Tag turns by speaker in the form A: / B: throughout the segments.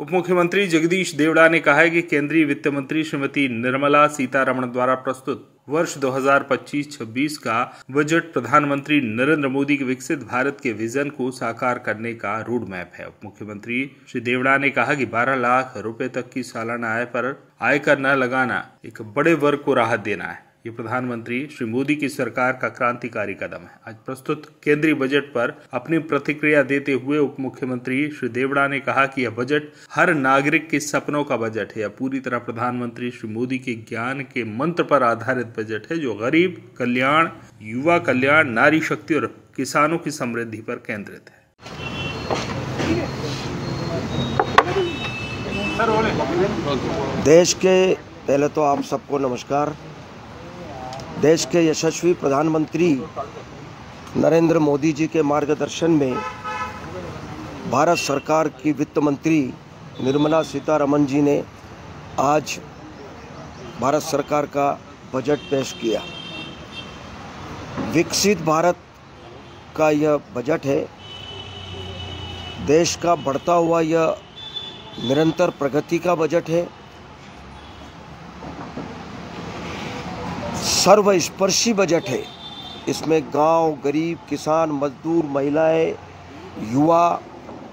A: उप मुख्यमंत्री जगदीश देवड़ा ने कहा है कि केंद्रीय वित्त मंत्री श्रीमती निर्मला सीतारमण द्वारा प्रस्तुत वर्ष 2025-26 का बजट प्रधानमंत्री नरेंद्र मोदी के विकसित भारत के विजन को साकार करने का रोड मैप है। उप मुख्यमंत्री श्री देवड़ा ने कहा कि 12 लाख रुपए तक की सालाना आय पर आयकर न लगाना एक बड़े वर्ग को राहत देना है। ये प्रधानमंत्री श्री मोदी की सरकार का क्रांतिकारी कदम है। आज प्रस्तुत केंद्रीय बजट पर अपनी प्रतिक्रिया देते हुए उप मुख्यमंत्री श्री देवड़ा ने कहा कि यह बजट हर नागरिक के सपनों का बजट है। यह पूरी तरह प्रधानमंत्री श्री मोदी के ज्ञान के मंत्र पर आधारित बजट है, जो गरीब कल्याण, युवा कल्याण, नारी शक्ति और किसानों की समृद्धि पर केंद्रित है।
B: देश के पहले तो आप सबको नमस्कार। देश के यशस्वी प्रधानमंत्री नरेंद्र मोदी जी के मार्गदर्शन में भारत सरकार की वित्त मंत्री निर्मला सीतारमण जी ने आज भारत सरकार का बजट पेश किया। विकसित भारत का यह बजट है। देश का बढ़ता हुआ यह निरंतर प्रगति का बजट है। सर्वस्पर्शी बजट है। इसमें गांव, गरीब, किसान, मजदूर, महिलाएं, युवा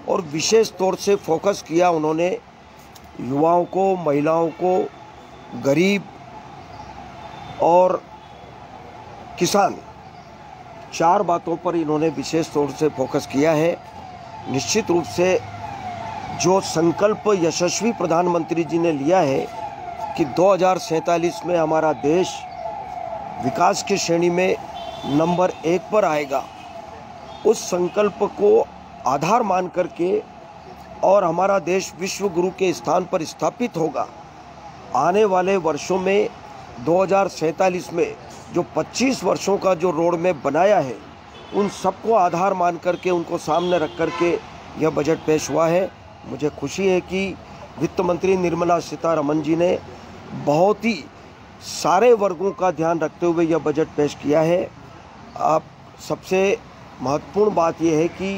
B: और विशेष तौर से फोकस किया उन्होंने युवाओं को, महिलाओं को, गरीब और किसान, 4 बातों पर इन्होंने विशेष तौर से फोकस किया है। निश्चित रूप से जो संकल्प यशस्वी प्रधानमंत्री जी ने लिया है कि 2047 में हमारा देश विकास की श्रेणी में नंबर 1 पर आएगा, उस संकल्प को आधार मान करके और हमारा देश विश्व गुरु के स्थान पर स्थापित होगा। आने वाले वर्षों में 2047 में जो 25 वर्षों का जो रोड मैप बनाया है, उन सबको आधार मान करके उनको सामने रख करके यह बजट पेश हुआ है। मुझे खुशी है कि वित्त मंत्री निर्मला सीतारमण जी ने बहुत ही सारे वर्गों का ध्यान रखते हुए यह बजट पेश किया है। अब सबसे महत्वपूर्ण बात यह है कि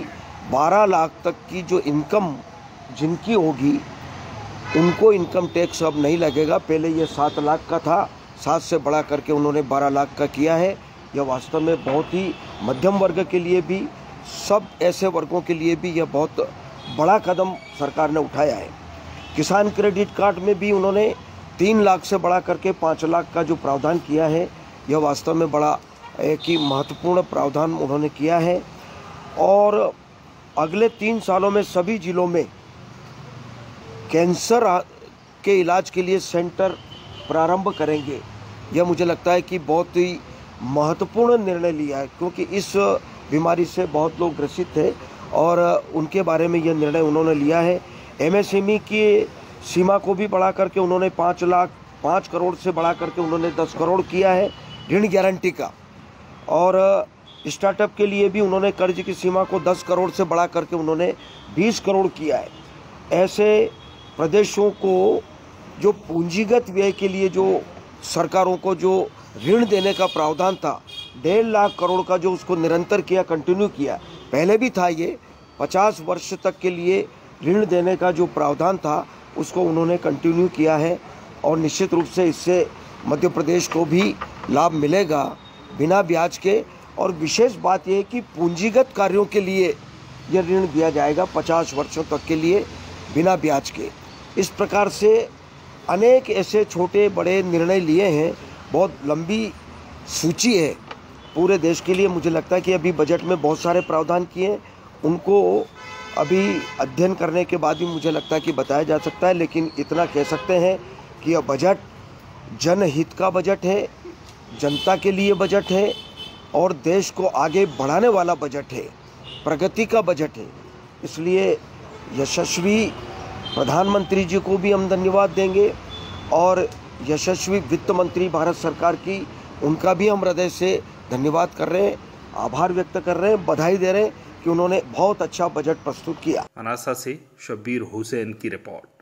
B: 12 लाख तक की जो इनकम जिनकी होगी उनको इनकम टैक्स अब नहीं लगेगा। पहले ये 7 लाख का था, 7 से बढ़ा करके उन्होंने 12 लाख का किया है। यह वास्तव में बहुत ही मध्यम वर्ग के लिए भी, सब ऐसे वर्गों के लिए भी यह बहुत बड़ा कदम सरकार ने उठाया है। किसान क्रेडिट कार्ड में भी उन्होंने 3 लाख से बढ़ा करके 5 लाख का जो प्रावधान किया है, यह वास्तव में बड़ा एक ही महत्वपूर्ण प्रावधान उन्होंने किया है। और अगले 3 सालों में सभी जिलों में कैंसर के इलाज के लिए सेंटर प्रारंभ करेंगे। यह मुझे लगता है कि बहुत ही महत्वपूर्ण निर्णय लिया है, क्योंकि इस बीमारी से बहुत लोग ग्रसित थे और उनके बारे में यह निर्णय उन्होंने लिया है। MSME की सीमा को भी बढ़ा करके उन्होंने 5 करोड़ से बढ़ा करके उन्होंने 10 करोड़ किया है ऋण गारंटी का। और स्टार्टअप के लिए भी उन्होंने कर्ज की सीमा को 10 करोड़ से बढ़ा करके उन्होंने 20 करोड़ किया है। ऐसे प्रदेशों को जो पूंजीगत व्यय के लिए जो सरकारों को जो ऋण देने का प्रावधान था, 1.5 लाख करोड़ का जो उसको निरंतर किया, कंटिन्यू किया। पहले भी था ये 50 वर्ष तक के लिए ऋण देने का जो प्रावधान था, उसको उन्होंने कंटिन्यू किया है। और निश्चित रूप से इससे मध्य प्रदेश को भी लाभ मिलेगा बिना ब्याज के। और विशेष बात यह है कि पूंजीगत कार्यों के लिए यह ऋण दिया जाएगा 50 वर्षों तक के लिए बिना ब्याज के। इस प्रकार से अनेक ऐसे छोटे बड़े निर्णय लिए हैं। बहुत लंबी सूची है पूरे देश के लिए। मुझे लगता है कि अभी बजट में बहुत सारे प्रावधान किए हैं, उनको अभी अध्ययन करने के बाद ही मुझे लगता है कि बताया जा सकता है। लेकिन इतना कह सकते हैं कि यह बजट जनहित का बजट है, जनता के लिए बजट है और देश को आगे बढ़ाने वाला बजट है, प्रगति का बजट है। इसलिए यशस्वी प्रधानमंत्री जी को भी हम धन्यवाद देंगे और यशस्वी वित्त मंत्री भारत सरकार की, उनका भी हम हृदय से धन्यवाद कर रहे हैं, आभार व्यक्त कर रहे हैं, बधाई दे रहे हैं कि उन्होंने बहुत अच्छा बजट प्रस्तुत किया।
A: अनासा से शब्बीर हुसैन की रिपोर्ट।